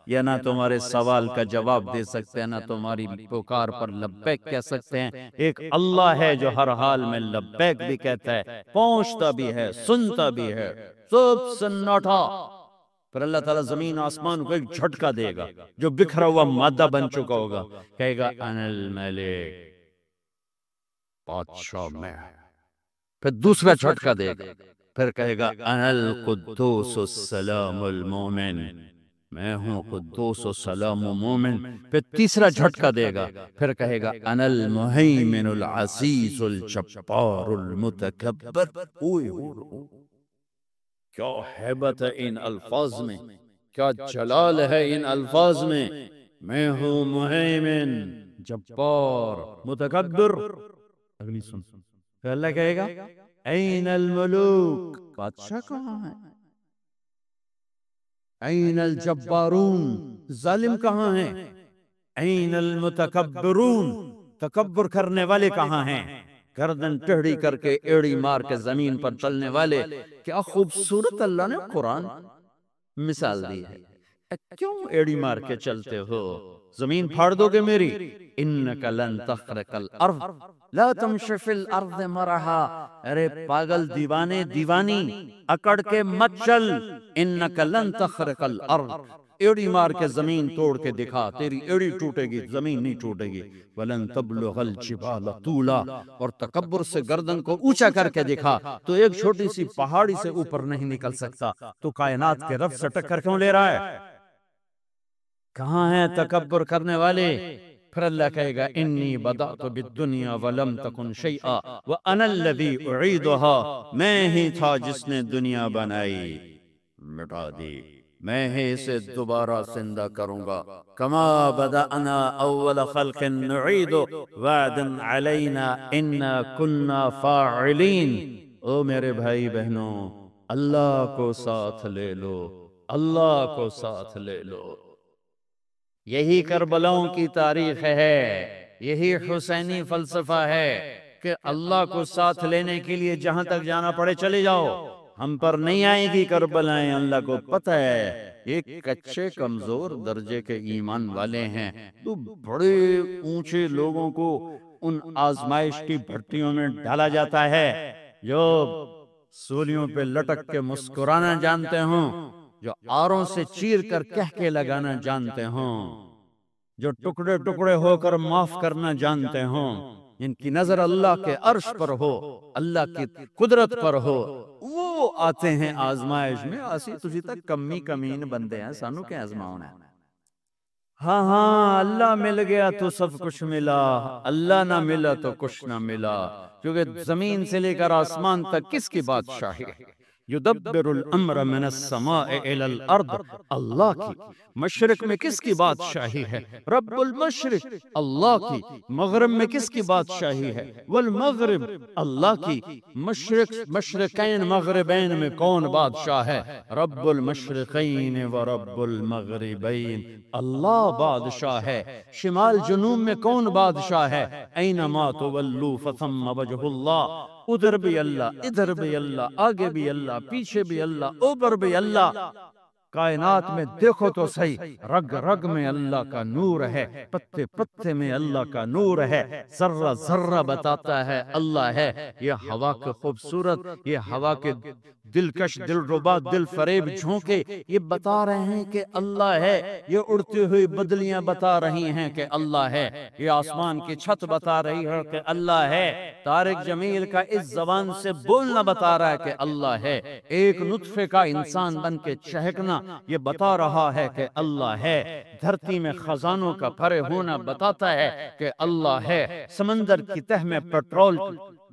یا نہ تمہارے سوال کا جواب دے سکتے ہیں، نہ تمہاری پکار پر لبیک کہہ سکتے ہیں۔ ایک اللہ ہے جو ہر حال میں لبیک بھی کہتا ہے، پہنچتا بھی ہے، سنتا بھی ہے، سب سناٹا۔ پھر اللہ تعالیٰ زمین آسمان کو ایک جھٹکا دے گا، جو بکھرا ہوا مادہ بن چکا ہوگا، کہے گا انا الملک، بادشاہ میں۔ پھر دوسرا جھٹکا دے گا، پھر کہے گا انا القدوس السلام المومن، میں ہوں قدوس و سلام و مومن۔ پھر تیسرا جھٹکا دے گا، پھر کہے گا انا المہیمن العزیز الجبار المتکبر۔ کیا ہیبت ہے ان الفاظ میں، کیا جلال ہے ان الفاظ میں۔ میں ہوں مہیمن، جبار، متکبر۔ اگلی سن، پھر اللہ کہے گا این الملوک، بادشاہ کہاں ہے؟ این الجبارون، ظالم کہاں ہیں؟ این المتکبرون، تکبر کرنے والے کہاں ہیں؟ گردن ٹیڑھی کر کے ایڑی مار کے زمین پر چلنے والے۔ کیا خوبصورت اللہ نے قرآن مثال دی ہے۔ کیوں ایڑی مار کے چلتے ہو؟ زمین پھاڑ دو گے میری؟ انک لن تخرق الارض لا تمشی فی الارض مرحا۔ ارے پاگل، دیوانے، دیوانی، اکڑ کے مت چل۔ انک لن تخرق الارض، ایڑی مار کے زمین توڑ کے دکھا، تیری ایڑی ٹوٹے گی، زمین نہیں ٹوٹے گی۔ وَلَن تَبْلُغَ الْجِبَالَ طُولًا، اور تکبر سے گردن کو اونچا کر کے دکھا، تو ایک چھوٹی سی پہاڑی سے اوپر نہیں نکل سکتا، تو کائنات کے رب سے ٹکر کیوں لے رہا ہے؟ کہاں ہیں تکبر کرنے والے؟ پھر اللہ کہے گا انی بدأت بالدنیا ولم تکن شیئا وَأَنَا الَّذِي أُعِيدُهَا، میں ہی تھا جس نے دنیا بنائی، مٹا دی، میں ہی اسے دوبارہ زندہ کروں گا۔ کما بدأنا اول خلق نعید وعدا علینا انا کنا فاعلین۔ او میرے بھائی بہنوں، اللہ کو ساتھ لے لو، اللہ کو ساتھ لے لو۔ یہی کربلاؤں کی تاریخ ہے، یہی حسینی فلسفہ ہے کہ اللہ کو ساتھ لینے کے لیے جہاں تک جانا پڑے چلے جاؤ، ہم پر نہیں آئے گی کربلائیں۔ اللہ کو پتہ ہے ایک کچے کمزور درجے کے ایمان والے ہیں، تو بڑے اونچے لوگوں کو ان آزمائش کی بھٹیوں میں ڈالا جاتا ہے، جو سولیوں پہ لٹک کے مسکرانا جانتے ہوں، جو آروں سے چیر کر کہہ کے لگانا جانتے ہوں، جو ٹکڑے ٹکڑے ہو کر معاف کرنا جانتے ہوں، جن کی نظر اللہ کے عرش پر ہو، اللہ کی قدرت پر ہو، وہ آتے ہیں آزمائش میں۔ اسی تجھی تک کمی کمین بندے ہیں، سانو کیا آزماؤنا ہے؟ ہاں ہاں، اللہ مل گیا تو سب کچھ ملا، اللہ نہ ملا تو کچھ نہ ملا، کیونکہ زمین سے لے کر آسمان تک کس کی بادشاہی ہے؟ یدبر الامر من السماء الى الارض، اللہ کی۔ مشرق میں کس کی بادشاہی ہے؟ رب المشرق، اللہ کی۔ مغرب میں کس کی بادشاہی ہے؟ والمغرب، اللہ کی۔ مشرقین مغربین میں کون بادشاہ ہے؟ رب المشرقین و رب المغربین، اللہ بادشاہ ہے۔ شمال جنوب میں کون بادشاہ ہے؟ اینما تولوا فثم وجہ اللہ، ادھر بھی اللہ، ادھر بھی اللہ، آگے بھی اللہ، پیچھے بھی اللہ، اوپر بھی اللہ۔ کائنات میں دیکھو تو صحیح، رگ رگ میں اللہ کا نور ہے، پتے پتے میں اللہ کا نور ہے، ذرہ ذرہ بتاتا ہے اللہ ہے۔ یہ ہوا کے خوبصورت، یہ ہوا کے دلکش، دلربا، دل فریب جھونکے یہ بتا رہے ہیں کہ اللہ ہے۔ یہ اڑتی ہوئی بدلیاں بتا رہی ہیں کہ اللہ ہے۔ یہ آسمان کی چھت بتا رہی ہے کہ اللہ ہے۔ طارق جمیل کا اس زبان سے بولنا بتا رہا ہے کہ اللہ ہے۔ ایک نطفے کا انسان بن کے چہکنا یہ بتا رہا ہے کہ اللہ ہے۔ دھرتی میں خزانوں کا بھرے ہونا بتاتا ہے کہ اللہ ہے۔ سمندر کی تہ میں پیٹرول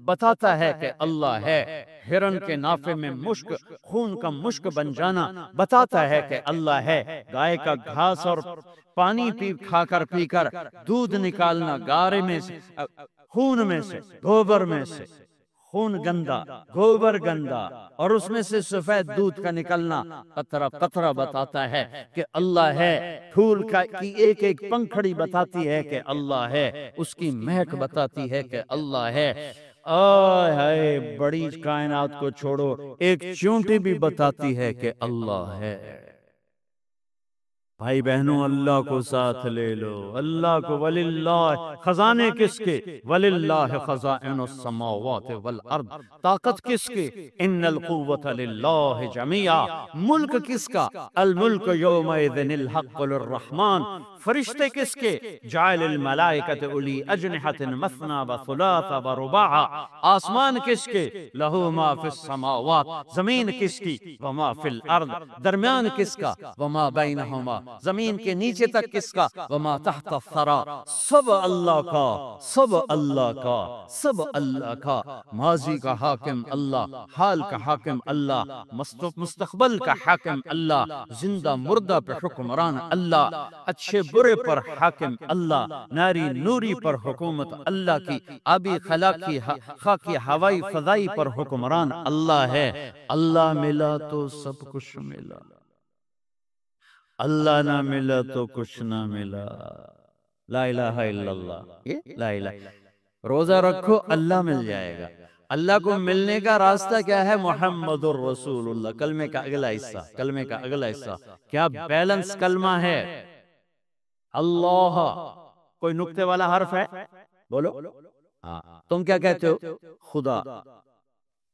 بتاتا ہے کہ اللہ ہے۔ ہرن کے نافے میں مشک، خون کا مشک بن جانا بتاتا ہے کہ اللہ ہے۔ گائے کا گھاس اور پانی کھا کر پی کر دودھ نکالنا، گارے میں سے، خون میں سے، گوبر میں سے، خون گندا، گوبر گندا، اور اس میں سے سفید دودھ کا نکلنا قطرہ قطرہ بتاتا ہے کہ اللہ ہے۔ پھول کی ایک ایک پنکھڑی بتاتی ہے کہ اللہ ہے، اس کی مہک بتاتی ہے کہ اللہ ہے۔ آئے ہائے بڑی کائنات کو چھوڑو، ایک چونٹی بھی بتاتی ہے کہ اللہ ہے۔ بھائی بہنوں، اللہ کو ساتھ لے لو، اللہ کو۔ وللہ، خزانے کس کے؟ وللہ خزائن السماوات والارض، طاقت کس کے؟ ان القوت للہ جمیعا، ملک کس کا؟ الملک یومئذ الحق للرحمن، فرشتے کس کے؟ جعل الملائکۃ اولی اجنحۃ مثنی وثلاث ورباع، آسمان کس کے؟ لہ ما فی السماوات، زمین کس کی؟ وما فی الارض، درمیان کس کا؟ وما بینہما، زمین کے نیچے تک کس کا؟ وما تحت الثری، سب اللہ کا، سب اللہ کا، سب اللہ کا۔ ماضی کا حاکم اللہ، حال کا حاکم اللہ، مستقبل کا حاکم اللہ، زندہ مردہ پہ حکمران اللہ، اچھے برے پر حاکم اللہ، ناری نوری پر حکومت اللہ کی، آبی خاکی ہوائی فضائی پر حکمران اللہ ہے۔ اللہ ملا تو سب کچھ ملا، اللہ نہ ملا تو کچھ نہ ملا۔ لا الہ الا اللہ، لا الہ۔ روزہ رکھو، اللہ مل جائے گا۔ اللہ کو ملنے کا راستہ کیا ہے؟ محمد الرسول اللہ، کلمے کا اگلا حصہ، کلمے کا اگلا حصہ کیا بیلنس کلمہ ہے؟ اللہ، کوئی نقطے والا حرف ہے؟ بولو۔ تم کیا کہتے ہو؟ خدا۔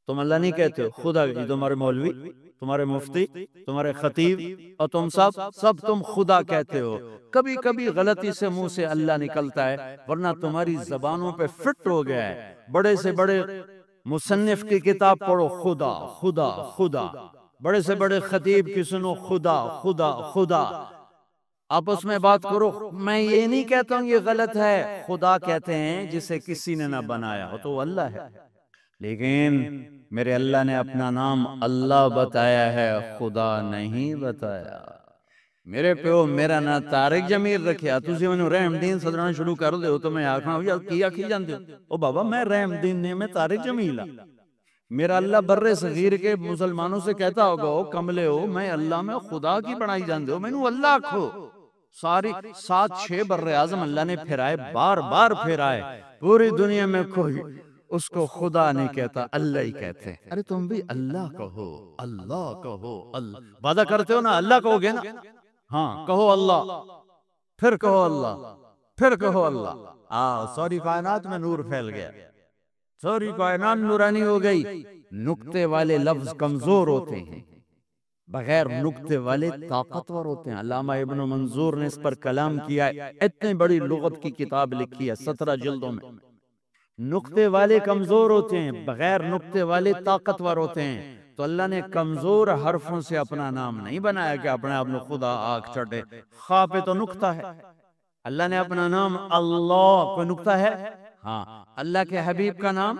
تم اللہ نہیں کہتے ہو، خدا۔ یہ تمہارے مولوی، تمہارے مفتی، تمہارے خطیب اور تم سب تم خدا کہتے ہو۔ کبھی کبھی غلطی سے منہ سے اللہ نکلتا ہے، ورنہ تمہاری زبانوں پہ فٹ ہو گیا ہے۔ بڑے سے بڑے مصنف کی کتاب پڑھو، خدا خدا خدا۔ بڑے سے بڑے خطیب کی سنو، خدا خدا خدا۔ آپس میں بات کرو، میں یہ نہیں کہتا ہوں یہ غلط ہے، خدا کہتے ہیں جسے کسی نے نہ بنایا ہو، تو وہ اللہ ہے۔ لیکن میرے اللہ نے اپنا نام اللہ بتایا ہے، خدا نہیں بتایا۔ میرے پیو میرا نا طارق جمیل رکھیا، تسی منو رحم دین صدرنا شروع کر دے ہو تو میں آکھنا ہو کیا کی جاندے ہو؟ او بابا میں رحم دین نہیں، میں طارق جمیل ہوں۔ میرا اللہ بر صغیر کے مسلمانوں سے کہتا ہوگا، او کملے ہو، میں اللہ میں خدا کی بڑائی جاندے ہو، میں نو اللہ کھو۔ ساری 7-6 بر اعظم اللہ نے پھرائے، بار بار پھرائے، پوری دنیا میں کوئی اس کو خدا نہیں کہتا، اللہ ہی کہتے ہیں۔ ارے تم بھی اللہ کہو، اللہ کہو، اللہ وعدہ کرتے ہو نا، اللہ کہو گے نا؟ ہاں کہو اللہ، پھر کہو اللہ، پھر کہو اللہ۔ ساری کائنات میں نور پھیل گیا، ساری کائنات نورانی ہو گئی۔ نقطے والے لفظ کمزور ہوتے ہیں، بغیر نقطے والے طاقتور ہوتے ہیں۔ علامہ ابن منظور نے اس پر کلام کیا ہے، اتنی بڑی لغت کی کتاب لکھی ہے 17 جلدوں میں۔ نقطے والے کمزور ہوتے ہیں، بغیر نقطے والے طاقتور ہوتے ہیں۔ تو اللہ نے کمزور حرفوں سے اپنا نام نہیں بنایا کہ اپنے آپ نے خدا آنکھ چڑھے، خواہ پہ تو نقطہ ہے۔ اللہ نے اپنا نام اللہ، کوئی نقطہ ہے؟ ہاں۔ اللہ کے حبیب کا نام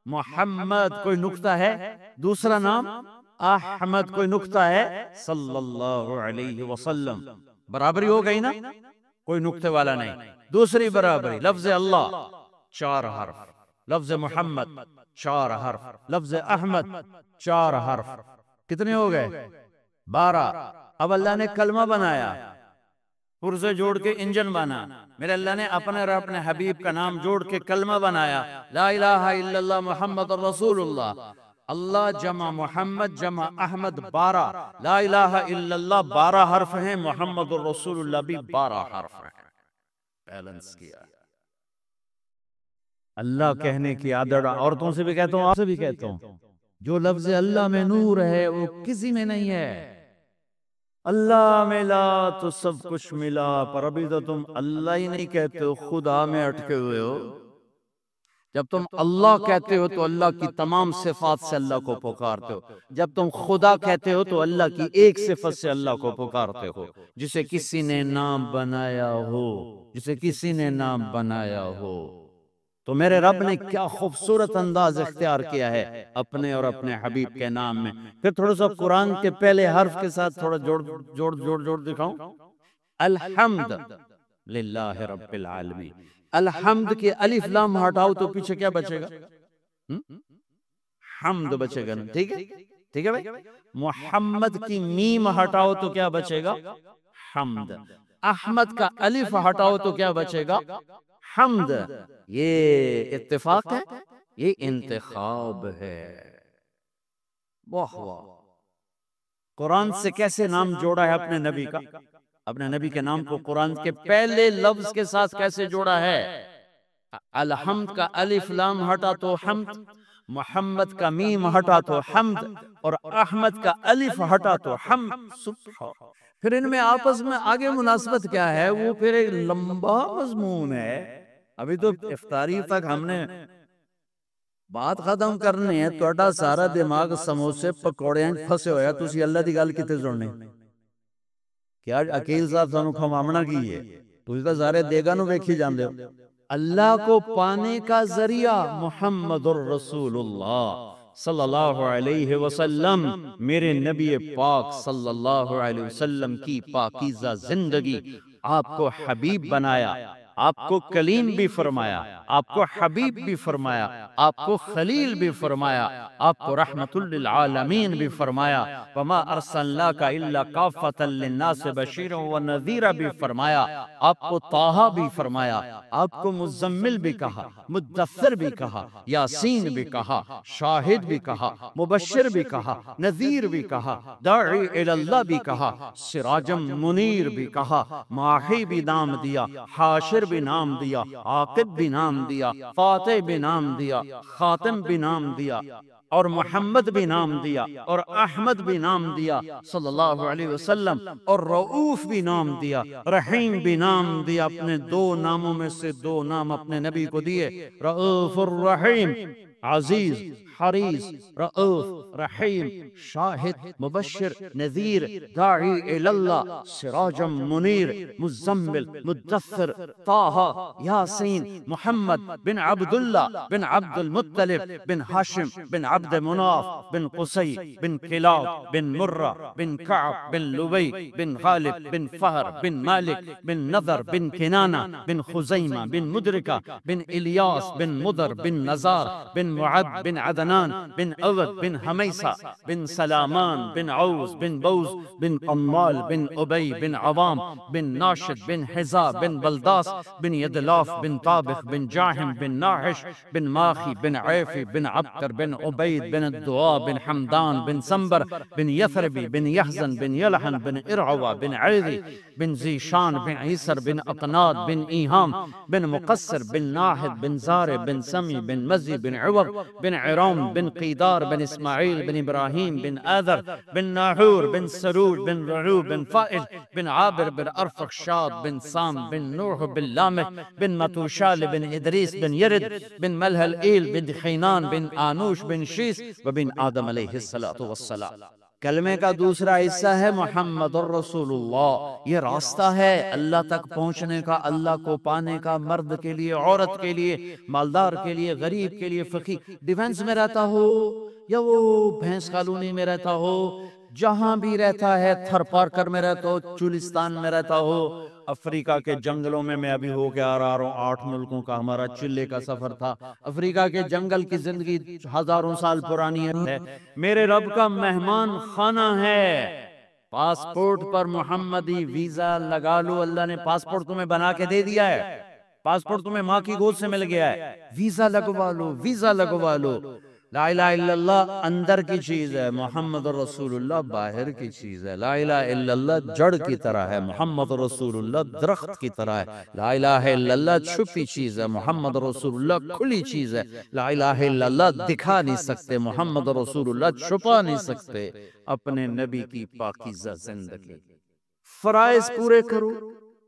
محمد، کوئی نقطہ ہے؟ دوسرا نام احمد، کوئی نقطہ ہے؟ صلی اللہ علیہ وسلم۔ برابری ہو گئی نا، کوئی نقطے والا نہیں۔ دوسری برابری، لفظ اللہ 4 حرف، لفظ محمد 4 حرف، لفظ احمد 4 حرف، کتنے ہو گئے؟ 12۔ اب اللہ نے کلمہ بنایا، پرزے جوڑ کے انجن بنا۔ میرے اللہ نے اپنے اور اپنے حبیب کا نام جوڑ کے کلمہ بنایا، لا الہ الا اللہ محمد رسول اللہ۔ اللہ جمع محمد جمع احمد 12، لا الہ الا اللہ 12 حرف ہیں، محمد رسول اللہ بھی 12 حرف ہیں۔ بیلنس کیا۔ اللہ کہنے کی عادت عورتوں سے بھی کہتا ہوں، آپ سے بھی کہتا ہوں، جو لفظ اللہ میں نور ہے وہ کسی میں نہیں ہے۔ اللہ ملا تو سب کچھ ملا، پر ابھی تو تم اللہ ہی نہیں کہتے ہو، خدا میں اٹکے ہوئے ہو۔ جب تم اللہ کہتے ہو تو اللہ کی تمام صفات سے اللہ کو پکارتے ہو، جب تم خدا کہتے ہو تو اللہ کی ایک صفت سے اللہ کو پکارتے ہو، جسے کسی نے نام بنایا ہو، جسے کسی نے نام بنایا ہو۔ تو میرے رب نے کیا خوبصورت انداز اختیار کیا ہے اپنے اور اپنے حبیب کے نام میں۔ پھر تھوڑا سا قرآن کے پہلے حرف کے ساتھ تھوڑا جوڑ دکھاؤں۔ الحمد للہ رب العالمین۔ الحمد کے الف لام ہٹاؤ تو پیچھے کیا بچے گا؟ حمد بچے گا، ٹھیک ہے؟ ٹھیک ہے بھائی۔ محمد کی میم ہٹاؤ تو کیا بچے گا؟ حمد۔ احمد کا الف ہٹاؤ تو کیا بچے گا؟ حمد۔ یہ اتفاق ہے، یہ انتخاب ہے۔ واہ واہ، قرآن سے کیسے نام جوڑا ہے اپنے نبی کا، اپنے نبی کے نام کو قرآن کے پہلے لفظ کے ساتھ کیسے جوڑا ہے۔ الحمد کا الف لام ہٹا تو حمد، محمد کا میم ہٹا تو حمد، اور احمد کا الف ہٹا تو حمد۔ سبحان، پھر ان میں آپس میں آگے مناسبت کیا ہے، وہ پھر ایک لمبا مضمون ہے۔ ابھی تو افطاری تک ہم نے بات ختم کرنی ہے، توڑا سارا دماغ سموسے پکوڑے پھسے ہویا، تسی اللہ دی گل کتے سننے کیا عقیل صاحب سانو کھوامنا کی ہے، تسی تو سارے دیگا نو ویکھی جاندے ہو۔ اللہ کو پانے کا ذریعہ محمد الرسول اللہ صلی اللہ علیہ وسلم، میرے نبی پاک صلی اللہ علیہ وسلم کی پاکیزہ زندگی، آپ کو حبیب بنایا، آپ کو کلیم بھی فرمایا، آپ کو حبیب بھی فرمایا، آپ کو خلیل بھی فرمایا، آپ کو رحمت للعالمین بھی فرمایا، وما ارسلناک الا کافۃ للناس بشیرا ونذیرا بھی فرمایا، آپ کو طٰہٰ بھی فرمایا، آپ کو مزمل بھی کہا، مدثر بھی کہا، یاسین بھی کہا، شاہد بھی کہا، مبشر بھی کہا، نذیر بھی کہا، داعی الی اللہ بھی کہا، سراجم منیر بھی کہا، ماحی بھی نام دیا، حاشر بھی نام دیا، عاقب بھی نام دیا، فاتح بھی نام دیا، خاتم بھی نام دیا، اور محمد بھی نام دیا، اور احمد بھی نام دیا صلی اللہ علیہ وسلم، اور رؤوف بھی نام دیا، رحیم بھی نام دیا۔ اپنے دو ناموں میں سے دو نام اپنے نبی کو دیے، رؤوف الرحیم، عزیز حریص، رؤوف رحیم، شاہد مبشر نذیر، داعی الی اللہ، سراجم منیر، مزمل مدثر، طٰہٰ، یاسین، محمد بن عبداللہ بن عبد المطلب بن ہاشم بن عبد مناف بن قصی بن کلاب بن مرہ بن کعب بن لبی بن غالب بن فہر بن مالک بن نضر بن کنانہ بن خزیمہ بن مدرکہ بن الیاس بن مدر بن نزار بن معد بن عدنان بن عود بن حمیسہ بن سلامان بن عوز بن بوز بن قمال بن ابی بن عوام بن ناشد بن حزا بن بلداس بن یدلاف بن طابخ بن جاہم بن ناحش بن ماخی بن عیفی بن عبقر بن عبید بن الدعاء بن حمدان بن سنبر بن یثربی بن یحزن بن یلحن بن ارعوہ بن عیدی بن زیشان بن عیسر بن اقناد بن ایہام بن مقصر بن ناحد بن زار بن سمی بن مزی بن عوض بن عرام بن قیدار بن اسماعیل بن ابراہیم بن آذر بن ناحور بن سرور بن رعو بن فائل بن عابر بن ارفخشاد بن سام بن نوح بن لامح بن متوشال بن ادریس بن یرد بن ملہل ایل بن خینان بن آنوش بن شیس وبن آدم علیہ السلام۔ کلمے کا دوسرا حصہ ہے محمد الرسول اللہ۔ یہ راستہ ہے اللہ تک پہنچنے کا، اللہ کو پانے کا، مرد کے لیے، عورت کے لیے، مالدار کے لیے، غریب کے لیے، فقیر، ڈیفنس میں رہتا ہو یا وہ بھینس کالونی میں رہتا ہو، جہاں بھی رہتا ہے، تھر پارکر میں رہتا ہو، چولستان میں رہتا ہو، افریقہ کے جنگلوں میں ابھی ہو کے آ رہا ہوں، 8 ملکوں کا ہمارا چلے کا سفر تھا۔ افریقہ کے جنگل کی زندگی ہزاروں سال پرانی ہے، میرے رب کا مہمان خانہ ہے۔ پاسپورٹ پر محمدی ویزا لگا لو، اللہ نے پاسپورٹ تمہیں بنا کے دے دیا ہے، پاسپورٹ تمہیں ماں کی گود سے مل گیا ہے، ویزا لگوا لو، ویزا لگوا لو۔ لا الہ الا اللہ اندر کی چیز ہے، محمد رسول اللہ باہر کی چیز ہے۔ لا الہ الا اللہ جڑ کی طرح ہے، محمد رسول اللہ درخت کی طرح ہے۔ لا الہ الا اللہ چھپی چیز ہے، محمد رسول اللہ کھلی چیز ہے۔ لا الہ الا اللہ دکھا نہیں سکتے، محمد رسول اللہ چھپا نہیں سکتے۔ اپنے نبی کی پاکیزہ زندگی، فرائض پورے کرو،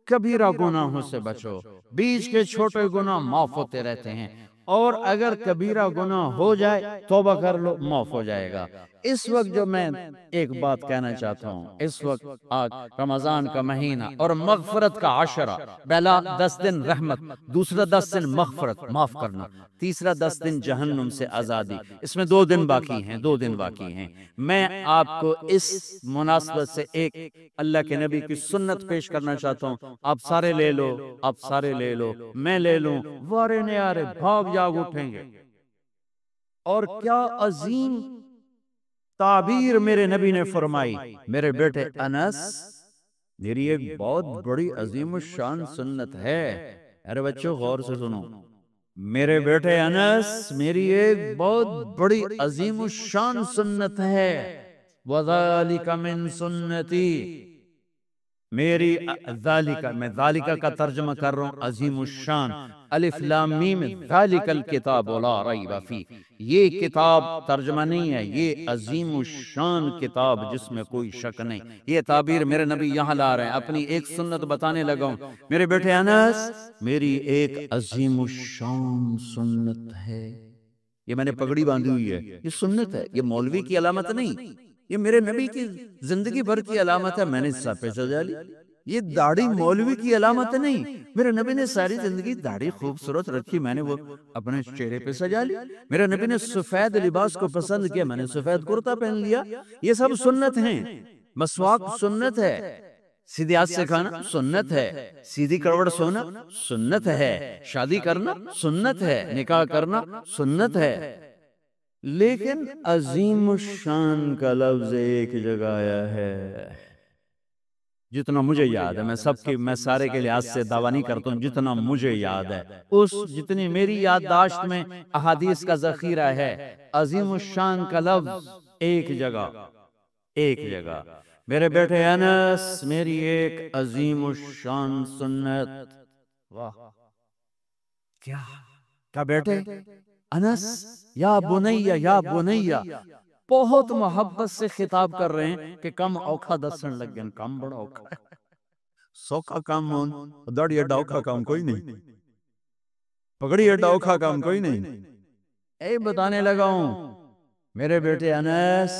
کبیرہ گناہوں سے بچو، بیچ کے چھوٹے گناہ معاف ہوتے رہتے ہیں، اور اگر کبیرہ گناہ ہو جائے توبہ کر لو، معاف ہو جائے گا۔ اس وقت جو میں ایک بات کہنا چاہتا ہوں، اس وقت آج رمضان کا مہینہ اور مغفرت کا عشرہ، پہلا 10 دن رحمت، دوسرا 10 دن مغفرت معاف کرنا، تیسرا 10 دن جہنم سے آزادی، اس میں 2 دن باقی ہیں، 2 دن باقی ہیں۔ میں آپ کو اس مناسبت سے ایک اللہ کے نبی کی سنت پیش کرنا چاہتا ہوں، آپ سارے لے لو، آپ سارے لے لو، میں لے لوں، وارے نیارے بھاگ جاگ اٹھیں گے۔ اور کیا عظیم تعبیر میرے نبی نے فرمائی، میرے بیٹے انس، میری ایک بہت بڑی عظیم الشان سنت ہے، ارے بچوں غور سے سنو، میرے بیٹے انس، میری ایک بہت بڑی عظیم الشان سنت ہے، وَذَلِكَ مِن سنتی، میری ذالکہ، میں ذالکہ کا ترجمہ کر رہا ہوں، عظیم الشان، الف لام میم، ذالک الکتاب لا ریب فیہ، یہ کتاب ترجمہ نہیں ہے، یہ عظیم الشان کتاب جس میں کوئی شک نہیں۔ یہ تعبیر میرے نبی یہاں لا رہے ہیں، اپنی ایک سنت بتانے لگا ہوں۔ میرے بیٹے انس، میری ایک عظیم الشان سنت ہے، یہ میں نے پگڑی باندھی ہوئی ہے، یہ سنت ہے، یہ مولوی کی علامت نہیں، یہ میرے نبی کی زندگی بھر کی علامت ہے۔ میں نے سر پہ سجا لی، یہ داڑھی مولوی کی علامت نہیں، میرے نبی نے ساری زندگی داڑھی خوبصورت رکھی، میں نے وہ اپنے چہرے پہ سجا لی۔ میرے نبی نے سفید لباس کو پسند کیا، میں نے سفید کرتا پہن لیا۔ یہ سب سنت ہیں۔ مسواک سنت ہے، سیدھے ہاتھ سے کھانا سنت ہے، سیدھی کروٹ سونا سنت ہے، شادی کرنا سنت ہے، نکاح کرنا سنت ہے۔ لیکن عظیم الشان کا لفظ ایک جگہ آیا ہے، جتنا مجھے یاد ہے، میں سارے کے لحاظ سے دعویٰ نہیں کرتا ہوں، جتنا مجھے یاد ہے، جتنی میری یادداشت میں احادیث کا ذخیرہ ہے، عظیم الشان کا لفظ ایک جگہ۔ میرے بیٹے انس، میری ایک عظیم الشان سنت، واہ کیا بیٹے انس، یا بنیا یا بنیا، بہت محبت سے خطاب کر رہے ہیں کہ کم اوکھا دسن لگ گئے، کم بڑا اوکھا سوکھا کام ہون، داڑھی اڈا اوکھا کام کوئی نہیں، پگڑی اڈا اوکھا کام کوئی نہیں۔ اے بتانے لگا ہوں میرے بیٹے انس،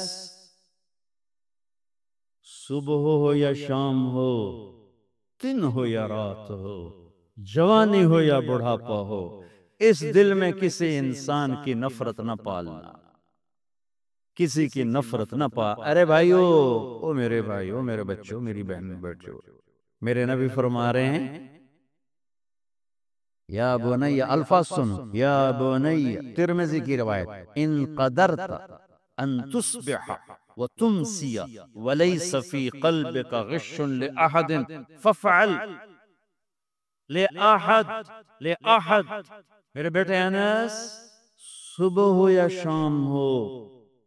صبح ہو یا شام ہو، دن ہو یا رات ہو، جوانی ہو یا بڑھاپا ہو، اس دل میں کسی انسان کی نفرت نہ پالنا، کسی کی نفرت نہ ارے بھائیو، او میرے بھائیو، میرے بچوں، میری بہن بیٹھو، میرے نبی فرما رہے ہیں، یا بنی، الفاظ سنو، یا بنی، ترمذی کی روایت، ان قدرت ان تصبح وتمسی ولیس فی قلبک غش لأحد فافعل لأحد۔ میرے بیٹے انس، صبح ہو یا شام ہو،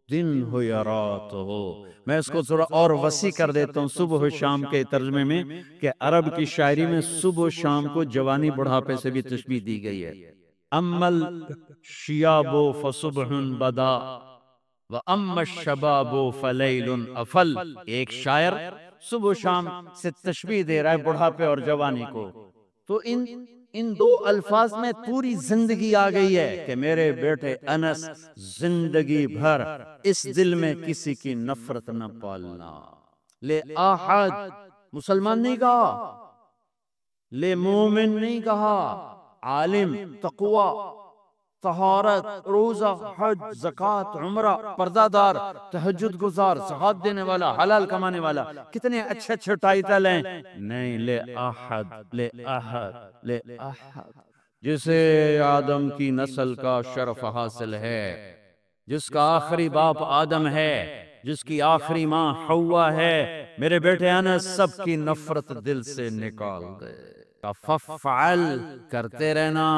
دن ہو یا رات ہو، میں اس کو تھوڑا اور وسیع کر دیتا ہوں صبح و شام کے ترجمے میں، کہ عرب کی شاعری میں صبح و شام کو جوانی بڑھاپے سے بھی تشبیہ دی گئی ہے۔ اما الشیاب فصبح بدا واما الشباب فلیل افل، ایک شاعر صبح و شام سے تشبیہ دے رہا ہے بڑھاپے اور جوانی کو، تو ان دو الفاظ میں پوری زندگی آ گئی ہے کہ میرے بیٹے انس، زندگی بھر اس دل میں کسی کی نفرت نہ پالنا۔ لے احد، مسلمان نہیں کہا، لے مومن نہیں کہا، عالم، تقوی، طہارت، روزہ، حج، زکوٰۃ، عمرہ، پردہ دار، تہجد گزار، زکوٰۃ دینے والا، حلال کمانے والا، کتنے اچھے اچھے ٹائٹل ہیں، نہیں، لے احد، لے احد، لے احد، جسے آدم کی نسل کا شرف حاصل ہے، جس کا آخری باپ آدم ہے، جس کی آخری ماں حوا ہے، میرے بیٹے انس، سب کی نفرت دل سے نکال دے، فافعل، کرتے رہنا،